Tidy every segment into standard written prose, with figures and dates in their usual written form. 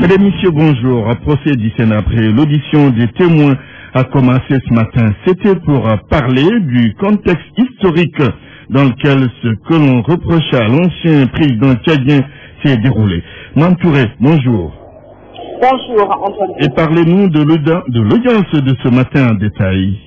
Mesdames, Messieurs, bonjour. Procès du Sénat après l'audition des témoins a commencé ce matin. C'était pour parler du contexte historique dans lequel ce que l'on reprochait à l'ancien président tchadien s'est déroulé. Mantouré, bonjour. Bonjour, Antoine. Et parlez-nous de l'audience de ce matin en détail.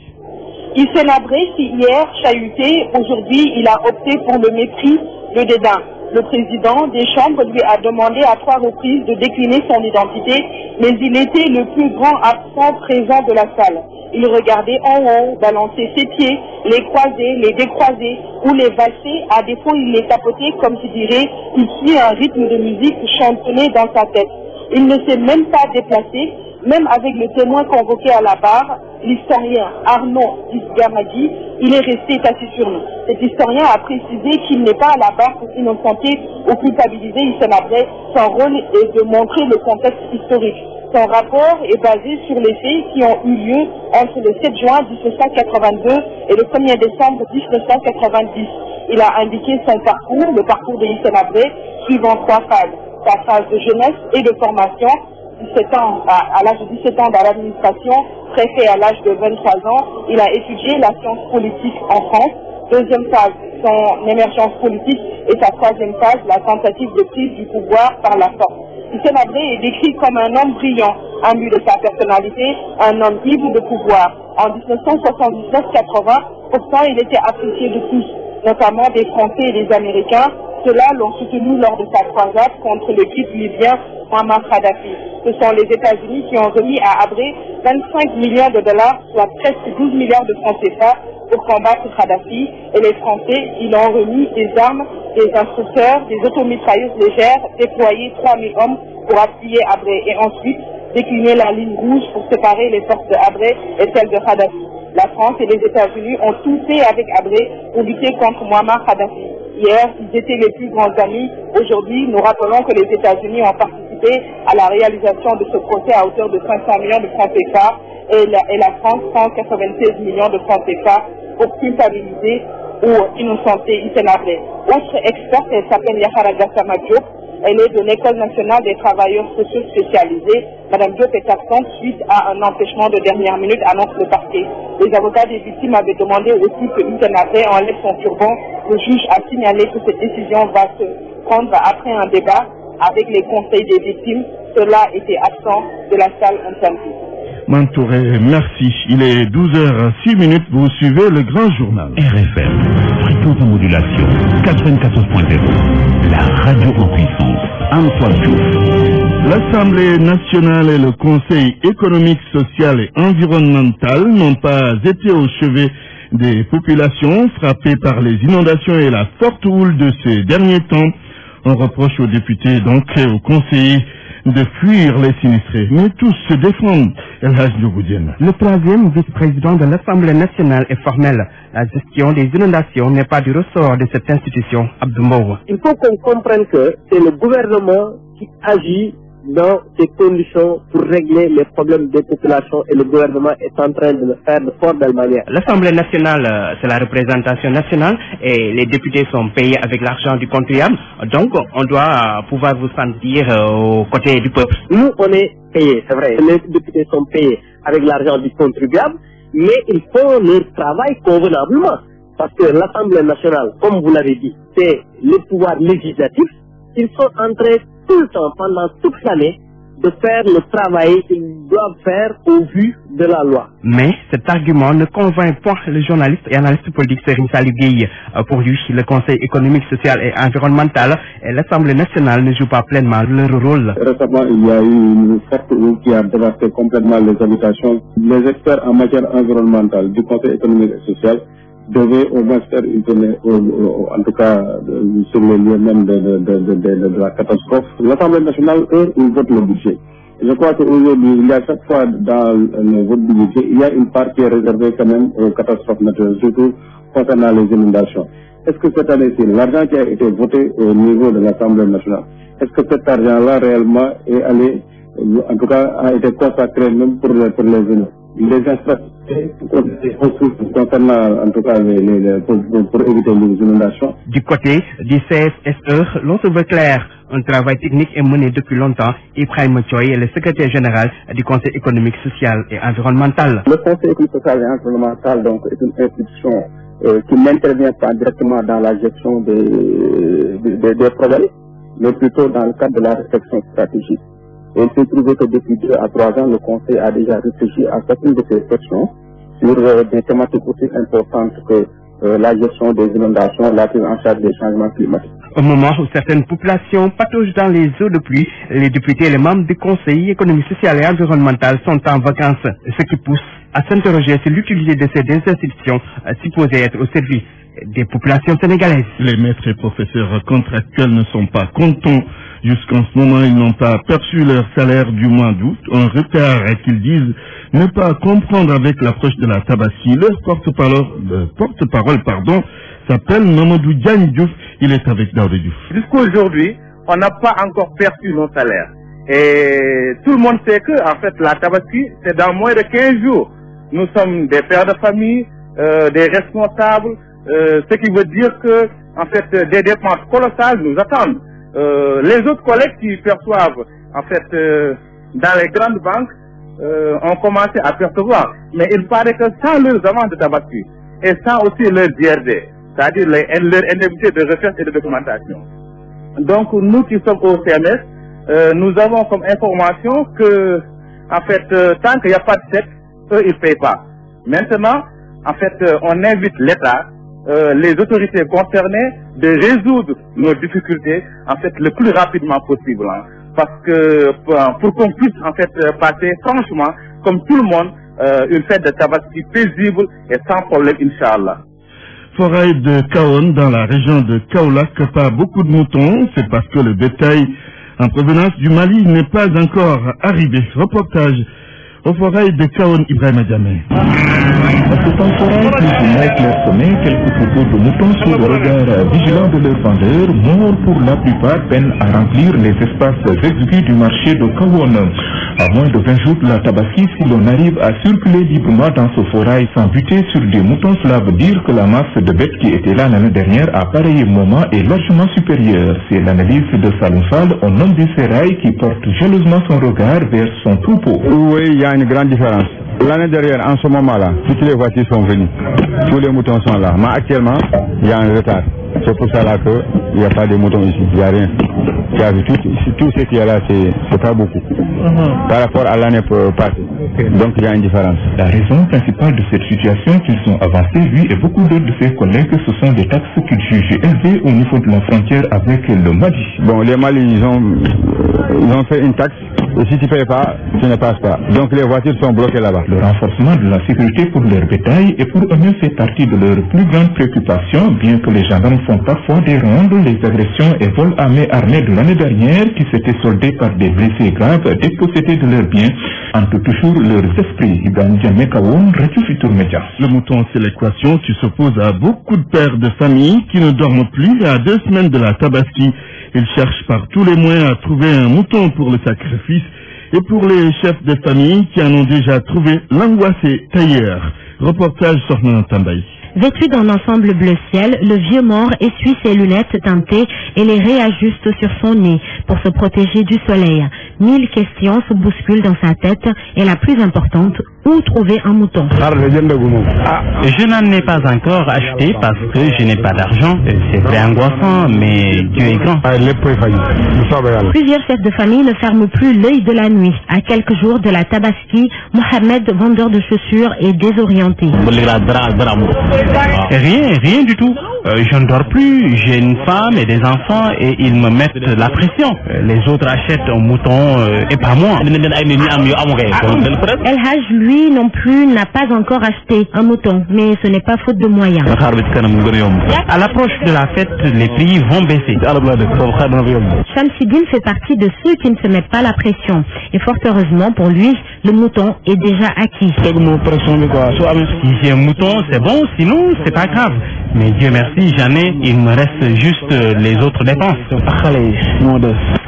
Il s'est navré si hier, chahuté, aujourd'hui il a opté pour le mépris, le dédain. Le président des chambres lui a demandé à 3 reprises de décliner son identité, mais il était le plus grand absent présent de la salle. Il regardait en haut, balançait ses pieds, les croiser, les décroiser ou les valser. À défaut, il les tapotait comme qui dirait, il suit un rythme de musique chantonné dans sa tête. Il ne s'est même pas déplacé, même avec le témoin convoqué à la barre, l'historien Arnaud Isgamadi, il est resté assis sur nous. Cet historien a précisé qu'il n'est pas à la barre pour innocenter ou culpabiliser Hissène Habré. Son rôle est de montrer le contexte historique. Son rapport est basé sur les faits qui ont eu lieu entre le 7 juin 1982 et le 1er décembre 1990. Il a indiqué son parcours, le parcours de Hissène Habré, suivant 3 phases. Sa phase de jeunesse et de formation, 17 ans, à l'âge de 17 ans dans l'administration, préfet à l'âge de 23 ans, il a étudié la science politique en France. Deuxième phase, son émergence politique, et sa troisième phase, la tentative de prise du pouvoir par la force. Hissène Habré est décrit comme un homme brillant, imbu de sa personnalité, un homme ivre de pouvoir. En 1979-80, pourtant il était apprécié de tous, notamment des Français et des Américains. Ceux-là l'ont soutenu lors de sa croisade contre le type libyen Muammar Kadhafi. Ce sont les États-Unis qui ont remis à Habré 25 millions de dollars, soit presque 12 milliards de francs CFA, pour combattre Kadhafi. Et les Français, ils ont remis des armes, des instructeurs, des automitrailleuses légères, déployé 3000 hommes pour appuyer Habré. Et ensuite, décliner la ligne rouge pour séparer les forces de Habré et celles de Kadhafi. La France et les États-Unis ont tout fait avec Habré pour lutter contre Muammar Kadhafi. Hier, ils étaient les plus grands amis. Aujourd'hui, nous rappelons que les États-Unis ont participé à la réalisation de ce procès à hauteur de 500 millions de francs CFA et la France 196 millions de francs CFA pour culpabiliser ou innocenter Hissène Habré. Autre experte, elle s'appelle Yahara Gassama Diop. Elle est de l'École nationale des travailleurs sociaux spécialisés. Madame Diop est absente suite à un empêchement de dernière minute, annonce le parquet. Les avocats des victimes avaient demandé aussi que Hissène Habré enlève son turban. Le juge a signalé que cette décision va se prendre après un débat avec les conseils des victimes. Cela était absent de la salle interview. Mantouré, merci. Il est 12h06. Vous suivez le grand journal. RFM, fréquence en modulation, 94.0, la radio en puissance. Antoine Diouf. L'Assemblée nationale et le Conseil économique, social et environnemental n'ont pas été au chevet des populations frappées par les inondations et la forte houle de ces derniers temps. On reproche aux députés, donc aux conseillers, de fuir les sinistrés. Mais tous se défendent. Le troisième vice-président de l'Assemblée nationale est formel. La gestion des inondations n'est pas du ressort de cette institution. Abdou. Il faut qu'on comprenne que c'est le gouvernement qui agit dans ces conditions pour régler les problèmes des populations et le gouvernement est en train de le faire de fort belle manière. L'Assemblée nationale, c'est la représentation nationale et les députés sont payés avec l'argent du contribuable. Donc, on doit pouvoir vous sentir aux côtés du peuple. Nous, on est payés, c'est vrai. Les députés sont payés avec l'argent du contribuable, mais ils font leur travail convenablement. Parce que l'Assemblée nationale, comme vous l'avez dit, c'est le pouvoir législatif. Ils sont en train tout le temps, pendant toute l'année, de faire le travail qu'ils doivent faire au vu de la loi. Mais cet argument ne convainc pas le journaliste et analyste politique Serigne Saliou Gueye. Pour lui, le Conseil économique, social et environnemental et l'Assemblée nationale ne jouent pas pleinement leur rôle. Récemment, il y a eu une forte houle qui a dévasté complètement les habitations. Les experts en matière environnementale du Conseil économique et social devaient au moins faire une tournée, en tout cas sur le lieu même de la catastrophe. L'Assemblée nationale, eux, ils votent le budget. Je crois qu'aujourd'hui, il y a chaque fois dans le vote du budget, il y a une part qui est réservée quand même aux catastrophes naturelles, surtout concernant les inondations. Est-ce que cette année-ci, l'argent qui a été voté au niveau de l'Assemblée nationale, est-ce que cet argent-là réellement est allé, en tout cas, a été consacré même pour les concernant en tout cas pour éviter les inondations. Du côté du CSSE, l'on se veut clair. Un travail technique est mené depuis longtemps. Ibrahim Thioye est le secrétaire général du Conseil économique, social et environnemental. Le Conseil économique, social et environnemental donc, est une institution qui n'intervient pas directement dans la gestion des projets, mais plutôt dans le cadre de la réflexion stratégique. Et il s'est trouvé que depuis 2 à 3 ans, le Conseil a déjà réfléchi à certaines de ces questions sur des thématiques aussi importantes que la gestion des inondations, la prise en charge des changements climatiques. Au moment où certaines populations pataugent dans les eaux de pluie, les députés et les membres du Conseil économique, social et environnemental sont en vacances, ce qui pousse à s'interroger sur l'utilité de ces deux institutions supposées être au service des populations sénégalaises. Les maîtres et professeurs contractuels ne sont pas contents. Jusqu'en ce moment, ils n'ont pas perçu leur salaire du mois d'août, un retard qu'ils disent ne pas comprendre avec l'approche de la Tabaski. Leur porte-parole, s'appelle Mamadou Diagne Diouf. Il est avec Daoudé Diouf. Jusqu'aujourd'hui, on n'a pas encore perçu nos salaires. Et tout le monde sait que, en fait, la Tabaski, c'est dans moins de 15 jours. Nous sommes des pères de famille, des responsables, ce qui veut dire que, en fait, des dépenses colossales nous attendent. Les autres collègues qui perçoivent, en fait, dans les grandes banques, ont commencé à percevoir. Mais il paraît que sans leurs amendes de Tabaski et sans aussi leur DRD, c'est-à-dire leur indemnité de recherche et de documentation. Donc, nous qui sommes au CMS, nous avons comme information que, en fait, tant qu'il n'y a pas de chèque, eux, ils ne payent pas. Maintenant, en fait, on invite l'État, les autorités concernées, de résoudre nos difficultés, en fait, le plus rapidement possible. Hein, parce que, pour qu'on puisse, en fait, passer franchement, comme tout le monde, une fête de Tabaski paisible et sans problème, Inch'Allah. Forêt de Kaon, dans la région de Kaolack, pas beaucoup de moutons. C'est parce que le bétail en provenance du Mali n'est pas encore arrivé. Reportage aux forêts de Kaon, Ibrahim Diamé. C'est en forêt plus ou moins clairsemé, quelques troupeaux de moutons sous le regard vigilant de leurs vendeurs, morts pour la plupart, peinent à remplir les espaces exigus du marché de Kaon. À moins de 20 jours de la Tabaski, si l'on arrive à circuler librement dans ce forêt sans buter sur des moutons, cela veut dire que la masse de bêtes qui était là l'année dernière à pareil moment est largement supérieure. C'est l'analyse de Salim Fall, un homme du sérail qui porte jalousement son regard vers son troupeau. Oui, il y a une grande différence. L'année dernière, en ce moment-là, toutes les voitures sont venues. Tous les moutons sont là. Mais actuellement, il y a un retard. C'est pour ça qu'il n'y a pas de moutons ici. Il n'y a rien. Tout ce qu'il y a là, c'est pas beaucoup. Par rapport à l'année passée. Donc il y a une différence. La raison principale de cette situation qu'ils ont avancée, lui et beaucoup d'autres de ses collègues, ce sont des taxes qu'ils jugent élevées au niveau de la frontière avec le Mali. Bon, les Mali, ils ont fait une taxe. Et si tu ne payes pas, tu ne passes pas. Donc les voitures sont bloquées là-bas. Le renforcement de la sécurité pour leur bétail et pour eux-mêmes fait partie de leurs plus grandes préoccupations, bien que les gendarmes font parfois des rondes, les agressions et vols à main armée de l'année dernière qui s'étaient soldés par des blessés graves dépossédés de leurs biens, hantent toujours leurs esprits. Ibrahim Diamé Kaoun, Radio Futur Média. Le mouton, c'est l'équation qui s'oppose à beaucoup de pères de famille qui ne dorment plus à 2 semaines de la Tabaski. Ils cherchent par tous les moyens à trouver un mouton pour le sacrifice. Et pour les chefs de famille qui en ont déjà trouvé, l'angoisse est ailleurs. Reportage sur Tambaï. Vêtu d'un ensemble bleu ciel, le vieux mort essuie ses lunettes teintées et les réajuste sur son nez pour se protéger du soleil. 1000 questions se bousculent dans sa tête et la plus importante, où trouver un mouton? Je n'en ai pas encore acheté parce que je n'ai pas d'argent. C'est très angoissant, mais Dieu est grand. Plusieurs chefs de famille ne ferment plus l'œil de la nuit. À quelques jours de la Tabaski, Mohamed, vendeur de chaussures, est désorienté. Rien du tout. Je ne dors plus, j'ai une femme et des enfants et ils me mettent la pression. Les autres achètent un mouton et pas moi. El Haj, lui non plus, n'a pas encore acheté un mouton, mais ce n'est pas faute de moyens. À l'approche de la fête, les prix vont baisser. Shamsidine fait partie de ceux qui ne se mettent pas la pression. Et fort heureusement pour lui, le mouton est déjà acquis. Si j'ai un mouton, c'est bon, sinon c'est pas grave. Mais Dieu merci, j'en ai, il me reste juste les autres dépenses.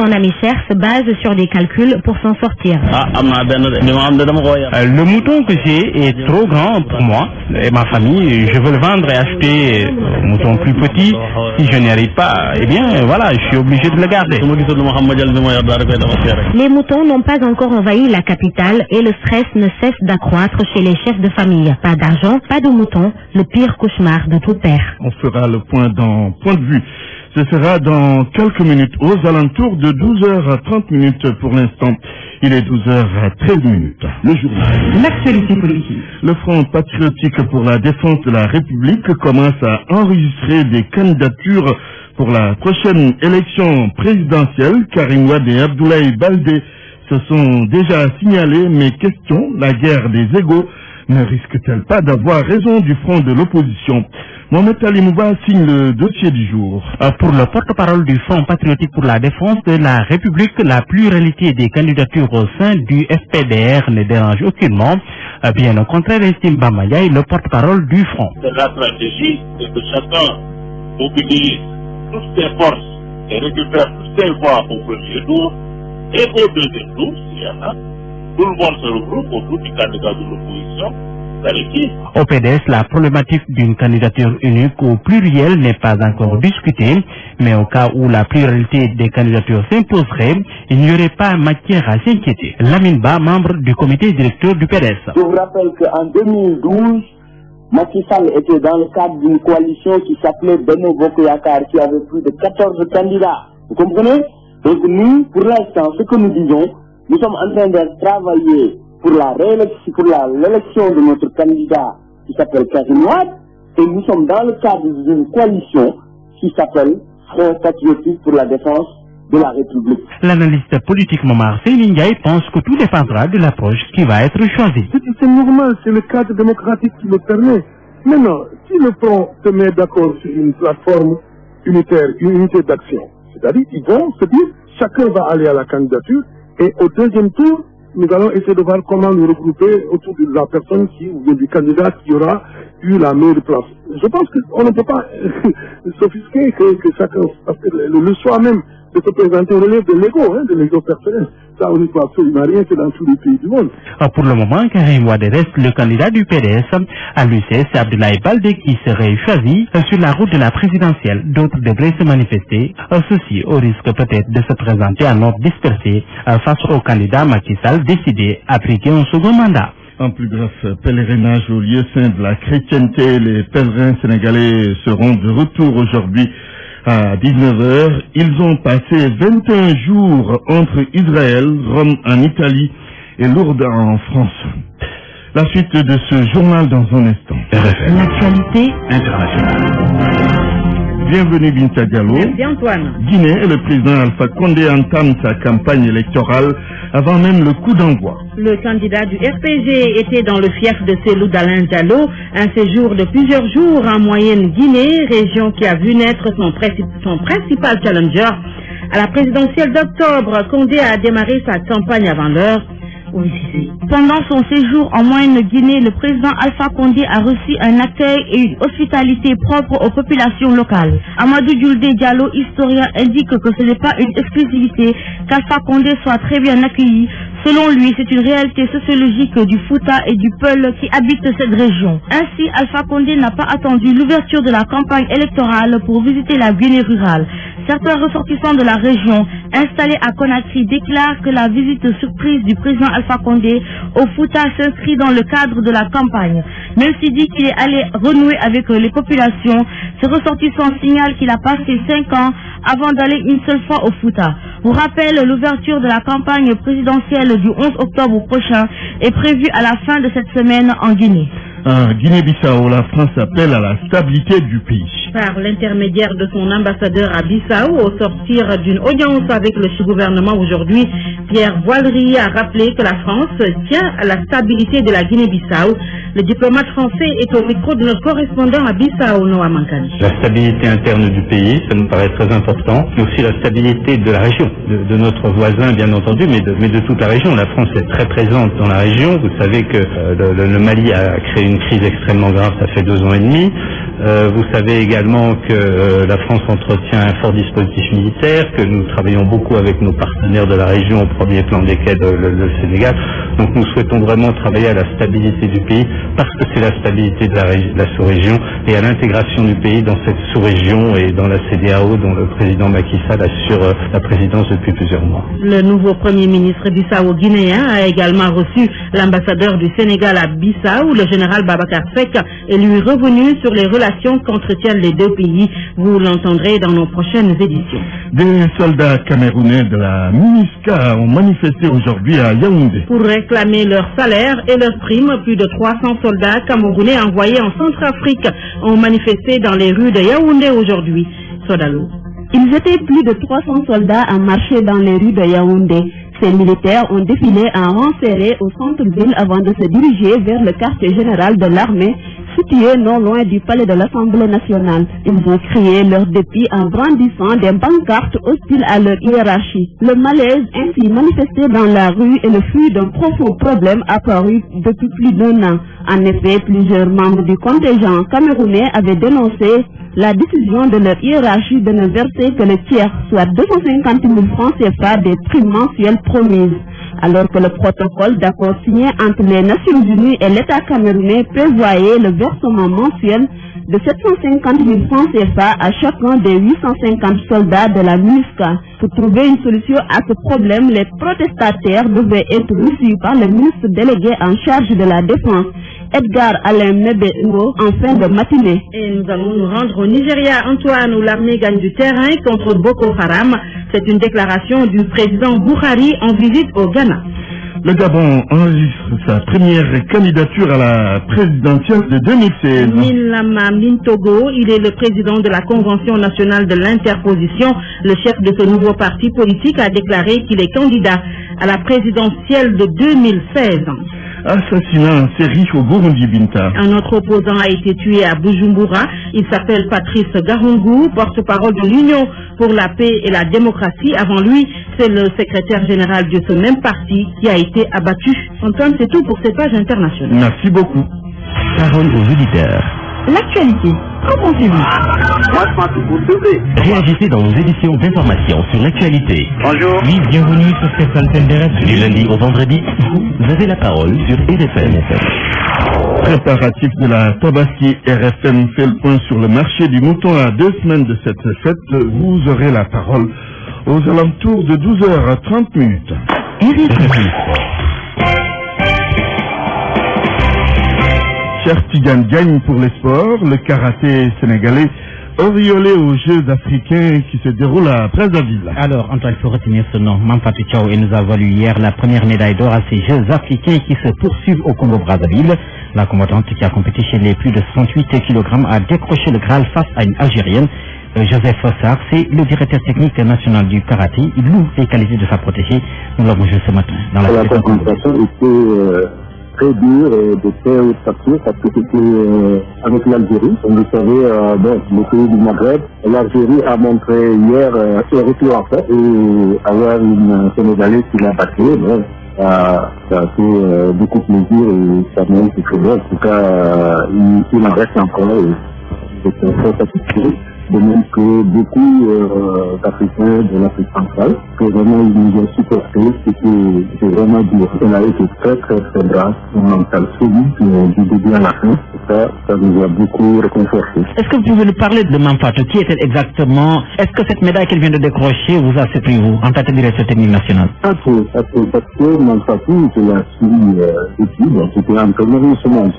Son ami cher se base sur des calculs pour s'en sortir. Le mouton que j'ai est trop grand pour moi et ma famille. Je veux le vendre et acheter un mouton plus petit. Si je n'y arrive pas, eh bien voilà, je suis obligé de le garder. Les moutons n'ont pas encore envahi la capitale et le stress ne cesse d'accroître chez les chefs de famille. Pas d'argent, pas de moutons, le pire cauchemar de tout père. On fera le point dans Point de vue. Ce sera dans quelques minutes, aux alentours de 12h30 pour l'instant. Il est 12h13. Le journal. L'actualité politique. Le Front patriotique pour la défense de la République commence à enregistrer des candidatures pour la prochaine élection présidentielle. Karim Wade et Abdoulaye Baldé se sont déjà signalés, mais question, la guerre des égos ne risque-t-elle pas d'avoir raison du front de l'opposition? Mohamed Ali Mouba signe le dossier du jour. Pour le porte-parole du Front patriotique pour la défense de la République, la pluralité des candidatures au sein du FPDR ne dérange aucunement. Bien au contraire, estime Bamaya, le porte-parole du Front. La stratégie, c'est que chacun mobilise toutes ses forces et récupère toutes ses voix au premier tour, et au deuxième tour, s'il y en a, tout le monde se regroupe autour du candidat de l'opposition. Au PDS, la problématique d'une candidature unique au pluriel n'est pas encore discutée, mais au cas où la pluralité des candidatures s'imposerait, il n'y aurait pas matière à s'inquiéter. Lamine Ba, membre du comité directeur du PDS. Je vous rappelle qu'en 2012, Macky Sall était dans le cadre d'une coalition qui s'appelait Benno Bokk Yakaar, qui avait plus de 14 candidats. Vous comprenez? Donc nous, pour l'instant, ce que nous disons, nous sommes en train de travailler pour l'élection de notre candidat qui s'appelle Karim Wade, et nous sommes dans le cadre d'une coalition qui s'appelle Front patriotique pour la défense de la République. L'analyste politique Momar Seyni pense que tout dépendra de l'approche qui va être choisie. C'est normal, c'est le cadre démocratique qui le permet. Maintenant, si le Front se met d'accord sur une plateforme unitaire, une unité d'action, c'est-à-dire qu'ils vont se dire, chacun va aller à la candidature, et au deuxième tour, nous allons essayer de voir comment nous regrouper autour de la personne ou du candidat qui aura eu la meilleure place. Je pense qu'on ne peut pas s'offusquer que chacun, parce que le choix même de se présenter relève de l'ego personnel. Ça, on ne peut absolument rien que dans tous les pays du monde. Pour le moment, Karim Wade reste le candidat du PDS. À l'UCS, c'est Abdoulaye Baldé qui serait choisi sur la route de la présidentielle. D'autres devraient se manifester. Ceci au risque peut-être de se présenter en ordre dispersé face au candidat Macky Sall décidé à appliquer un second mandat. En plus bref pèlerinage au lieu saint de la chrétienté, les pèlerins sénégalais seront de retour aujourd'hui à 19h. Ils ont passé 21 jours entre Israël, Rome en Italie et Lourdes en France. La suite de ce journal dans un instant. L'actualité internationale. Bienvenue Binta Diallo. Merci Antoine. Guinée, le président Alpha Condé entame sa campagne électorale avant même le coup d'envoi. Le candidat du RPG était dans le fief de Cellou d'Alain Diallo, un séjour de plusieurs jours en moyenne Guinée, région qui a vu naître son principal challenger. À la présidentielle d'octobre, Condé a démarré sa campagne avant l'heure. Pendant son séjour en Moyenne-Guinée, le président Alpha Condé a reçu un accueil et une hospitalité propre aux populations locales. Amadou Dioulde Diallo, historien, indique que ce n'est pas une exclusivité qu'Alpha Condé soit très bien accueilli. Selon lui, c'est une réalité sociologique du Fouta et du Peul qui habitent cette région. Ainsi, Alpha Condé n'a pas attendu l'ouverture de la campagne électorale pour visiter la Guinée rurale. Certains ressortissants de la région installés à Conakry déclarent que la visite surprise du président Alpha Condé au Fouta s'inscrit dans le cadre de la campagne. Même s'il dit qu'il est allé renouer avec les populations, ces ressortissants signalent qu'il a passé 5 ans avant d'aller une seule fois au Fouta. Pour rappel, l'ouverture de la campagne présidentielle du 11 octobre prochain est prévue à la fin de cette semaine en Guinée. En Guinée-Bissau, la France appelle à la stabilité du pays. Par l'intermédiaire de son ambassadeur à Bissau, au sortir d'une audience avec le gouvernement aujourd'hui, Pierre Voillery a rappelé que la France tient à la stabilité de la Guinée-Bissau. Le diplomate français est au micro de notre correspondant à Bissau, Noah Mankani. La stabilité interne du pays, ça nous paraît très important, mais aussi la stabilité de la région, de notre voisin bien entendu, mais de toute la région. La France est très présente dans la région. Vous savez que le Mali a créé une crise extrêmement grave, ça fait 2 ans et demi. Vous savez également que la France entretient un fort dispositif militaire, que nous travaillons beaucoup avec nos partenaires de la région, au premier plan desquels le Sénégal. Donc nous souhaitons vraiment travailler à la stabilité du pays, parce que c'est la stabilité de la sous-région, et à l'intégration du pays dans cette sous-région et dans la CEDEAO dont le président Macky Sall assure la présidence depuis plusieurs mois. Le nouveau Premier ministre bissau-guinéen a également reçu l'ambassadeur du Sénégal à Bissau, le général Babacar Seck, et lui revenu sur les relations qu'entretiennent les deux pays. Vous l'entendrez dans nos prochaines éditions. Des soldats camerounais de la MINUSCA ont manifesté aujourd'hui à Yaoundé. Pour réclamer leur salaire et leurs primes, plus de 300 soldats camerounais envoyés en Centrafrique ont manifesté dans les rues de Yaoundé aujourd'hui. Sodalo. Ils étaient plus de 300 soldats à marcher dans les rues de Yaoundé. Ces militaires ont défilé en rang serré au centre-ville avant de se diriger vers le quartier général de l'armée, situé non loin du palais de l'Assemblée nationale. Ils ont crié leur dépit en brandissant des pancartes hostiles à leur hiérarchie. Le malaise ainsi manifesté dans la rue est le fruit d'un profond problème apparu depuis plus d'1 an. En effet, plusieurs membres du contingent camerounais avaient dénoncé la décision de leur hiérarchie de ne verser que le tiers, soit 250 000 francs CFA des primes mensuelles promises. Alors que le protocole d'accord signé entre les Nations Unies et l'État camerounais prévoyait le versement mensuel de 750 000 francs CFA à chacun des 850 soldats de la MINUSCA. Pour trouver une solution à ce problème, les protestataires devaient être reçus par le ministre délégué en charge de la Défense, Edgar Alain Mebero, en fin de matinée. Et nous allons nous rendre au Nigeria, Antoine, où l'armée gagne du terrain contre Boko Haram. C'est une déclaration du président Buhari en visite au Ghana. Le Gabon enregistre sa première candidature à la présidentielle de 2016. Minlama Mintogo, il est le président de la Convention nationale de l'interposition. Le chef de ce nouveau parti politique a déclaré qu'il est candidat à la présidentielle de 2016. Assassinat en série au Burundi, Binta. Un autre opposant a été tué à Bujumbura. Il s'appelle Patrice Garungu, porte-parole de l'Union pour la paix et la démocratie. Avant lui, c'est le secrétaire général de ce même parti qui a été abattu. Antoine, c'est tout pour ces pages internationales. Merci beaucoup. Parole aux auditeurs. L'actualité, qu'en pensez-vous? Réagissez dans nos éditions d'information sur l'actualité. Bonjour. Oui, bienvenue sur cette antenne de radio. Du lundi au vendredi, vous avez la parole sur RFM. Préparatif de la Tabaski, RFM fait le point sur le marché du mouton à 2 semaines de cette fête. Vous aurez la parole aux alentours de 12h30. Cher Tigane gagne pour les sports, le karaté sénégalais auréolé aux Jeux africains qui se déroulent à Brazzaville. Alors, Antoine, il faut retenir ce nom, Mampati Thiaw, et nous a valu hier la première médaille d'or à ces Jeux africains qui se poursuivent au Congo-Brazzaville. La combattante qui a compété chez les plus de 68 kg a décroché le Graal face à une Algérienne. Joseph Fossard, c'est le directeur technique national du karaté. Il loue les qualités de sa protégée. Nous l'avons joué ce matin dans la confrontation était très dure de très haute facture parce que c'était avec l'Algérie. Comme vous savez, le pays du Maghreb, l'Algérie a montré hier un retour en fait et avoir une Sénégalaise qui l'a battu. Ça a fait beaucoup plaisir et ça mérite très bien. En tout cas, il en reste encore et c'est très satisfait. De même que beaucoup d'Africains de l'Afrique centrale, que vraiment ils nous ont supporté, c'était vraiment dur. On a été très très brave, un mental solide du début à la fin. Ça nous a beaucoup réconforté. Est-ce que vous pouvez nous parler de Mampato? Qui est-elle exactement? Est-ce que cette médaille qu'elle vient de décrocher vous a surpris, vous, en tant que directeur technique national? Un peu, parce que Mampato, je l'ai suivi depuis, c'était un premier semaine,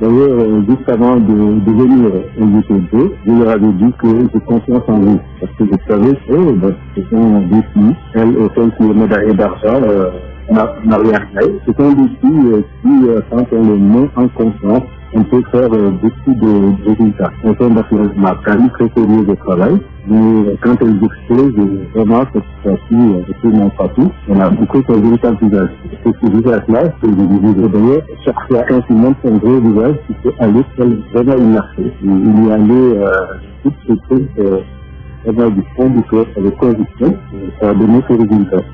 d'ailleurs, juste avant de venir au UTB, je leur avais dit que j'ai confiance en vous, parce que je savais que c'est un défi, elle est celle qui est médaillée d'argent, c'est un défi qui, quand on le met en confiance, on peut faire beaucoup de résultats. On fait ma carrière très sérieuse de travail, mais quand elle explose, vraiment, cette fois-ci, je fais mon patou, on a beaucoup de véritable visage. C'est ce visage-là que je disais d'ailleurs, chaque fois quand il montre son vrai visage, il peut aller vraiment une marché. Il y allait tout ce truc, vraiment du fond du cœur, avec conviction, ça a donné ses résultats.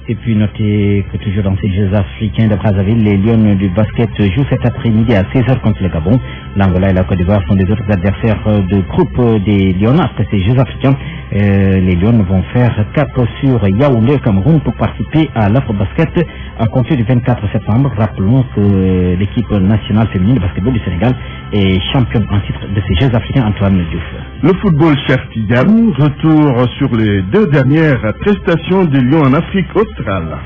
Et puis notez que toujours dans ces Jeux africains de Brazzaville, les Lions du basket jouent cet après-midi à 16h contre le Gabon. L'Angola et la Côte d'Ivoire sont des autres adversaires de groupe des Lions. Après ces Jeux africains, les Lions vont faire cap sur Yaoundé, Cameroun, pour participer à l'Afro-Basket à compter du 24 septembre. Rappelons que l'équipe nationale féminine de basketball du Sénégal est championne en titre de ces Jeux africains, Antoine Diouf. Le football Chertigan, retour sur les 2 dernières prestations des Lions en Afrique australe.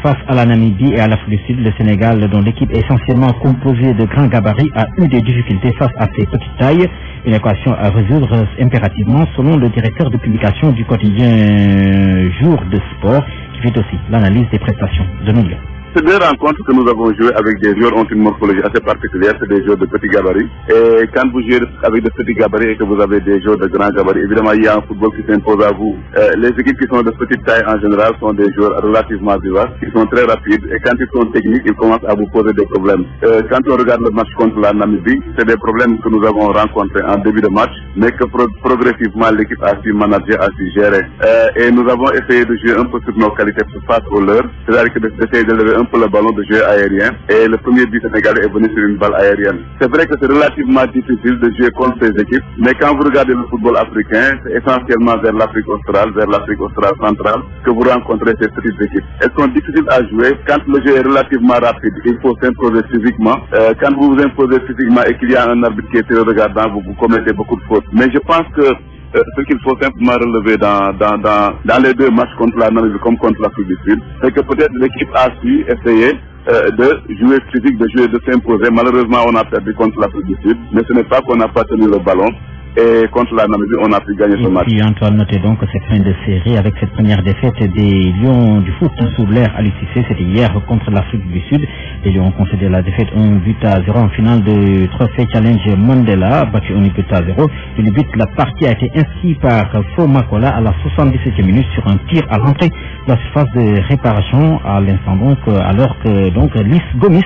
Face à la Namibie et à l'Afrique du Sud, le Sénégal, dont l'équipe est essentiellement composée de grands gabarits, a eu des difficultés face à ces petites tailles. Une équation à résoudre impérativement, selon le directeur de publication du quotidien Jour de Sport, qui fait aussi l'analyse des prestations de nos Lions. Ces 2 rencontres que nous avons jouées avec des joueurs ont une morphologie assez particulière, c'est des joueurs de petits gabarits. Et quand vous jouez avec de petits gabarits et que vous avez des joueurs de grands gabarits, évidemment il y a un football qui s'impose à vous. Les équipes qui sont de petite taille en général sont des joueurs relativement vivaces, qui sont très rapides, et quand ils sont techniques, ils commencent à vous poser des problèmes. Quand on regarde le match contre la Namibie, c'est des problèmes que nous avons rencontrés en début de match, mais que progressivement l'équipe a su manager, a su gérer. Et nous avons essayé de jouer un peu sur nos qualités face aux leurs, c'est-à-dire d'essayer de lever un peu le ballon de jeu aérien, et le premier but sénégalais est venu sur une balle aérienne. C'est vrai que c'est relativement difficile de jouer contre ces équipes, mais quand vous regardez le football africain, c'est essentiellement vers l'Afrique australe centrale que vous rencontrez ces petites équipes. Elles sont difficiles à jouer. Quand le jeu est relativement rapide, il faut s'imposer physiquement. Quand vous vous imposez physiquement et qu'il y a un arbitre qui est très regardant, vous commettez beaucoup de fautes. Mais je pense que ce qu'il faut simplement relever dans les 2 matchs contre la Namibie comme contre l'Afrique du Sud, c'est que peut-être l'équipe a su essayer de jouer physique, de s'imposer. Malheureusement, on a perdu contre l'Afrique du Sud, mais ce n'est pas qu'on n'a pas tenu le ballon. Et contre la Namibie, on a pu gagner ce match. Et puis Antoine, notez donc cette fin de série avec cette première défaite des Lions du foot sous l'air à l'UCC. C'était hier contre l'Afrique du Sud. Les Lions ont concédé la défaite 1-0 en finale de trophée Challenge Mandela, battu 1-0. Le but de la partie a été inscrit par Fo Makola à la 77e minute sur un tir à l'entrée de la surface de réparation à l'instant donc, alors que donc Lys Gomis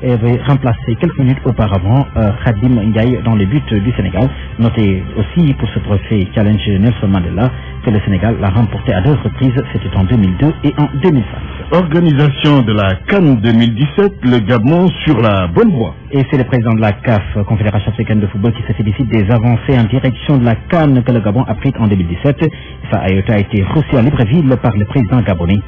avait remplacé quelques minutes auparavant Khadim Ndiaye dans les buts du Sénégal. Notez aussi pour ce trophée Challenge Nelson Mandela que le Sénégal l'a remporté à 2 reprises, c'était en 2002 et en 2005. Organisation de la CAN 2017, le Gabon sur la bonne voie. Et c'est le président de la CAF, Confédération africaine de football, qui se félicite des avancées en direction de la CAN que le Gabon a prise en 2017. Ça a été reçu à Libreville par le président gabonais.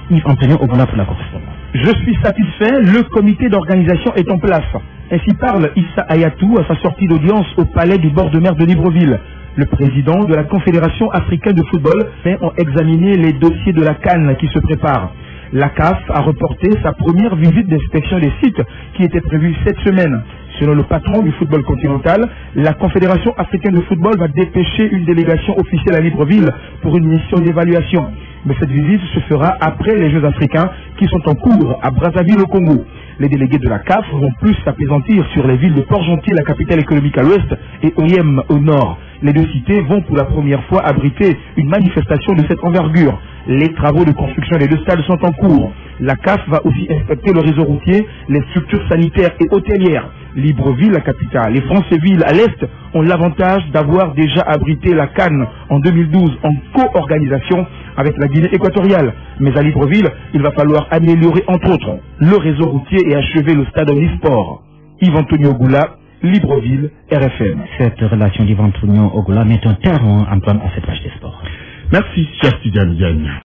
Yves-Antonio Ogola pour la correspondance. Je suis satisfait, le comité d'organisation est en place. Ainsi parle Issa Ayatou à sa sortie d'audience au palais du bord de mer de Libreville. Le président de la Confédération africaine de football ont examiné les dossiers de la CAN qui se préparent. La CAF a reporté sa première visite d'inspection des sites qui était prévue cette semaine. Selon le patron du football continental, la Confédération africaine de football va dépêcher une délégation officielle à Libreville pour une mission d'évaluation. Mais cette visite se fera après les Jeux africains qui sont en cours à Brazzaville au Congo. Les délégués de la CAF vont plus s'apaisantir sur les villes de Port-Gentil, la capitale économique à l'ouest, et Oyem au nord. Les 2 cités vont pour la première fois abriter une manifestation de cette envergure. Les travaux de construction des 2 stades sont en cours. La CAF va aussi inspecter le réseau routier, les structures sanitaires et hôtelières. Libreville, la capitale, et Franceville à l'est ont l'avantage d'avoir déjà abrité la CAN en 2012 en co-organisation avec la Guinée équatoriale. Mais à Libreville, il va falloir améliorer entre autres le réseau routier et achever le stade omnisport. Yves-Antonio Ogola, Libreville, RFM. Cette relation d'Yves-Antonio Ogola met un terme, Antoine, à cette page des sports. Merci, cher Tidiane Diagne.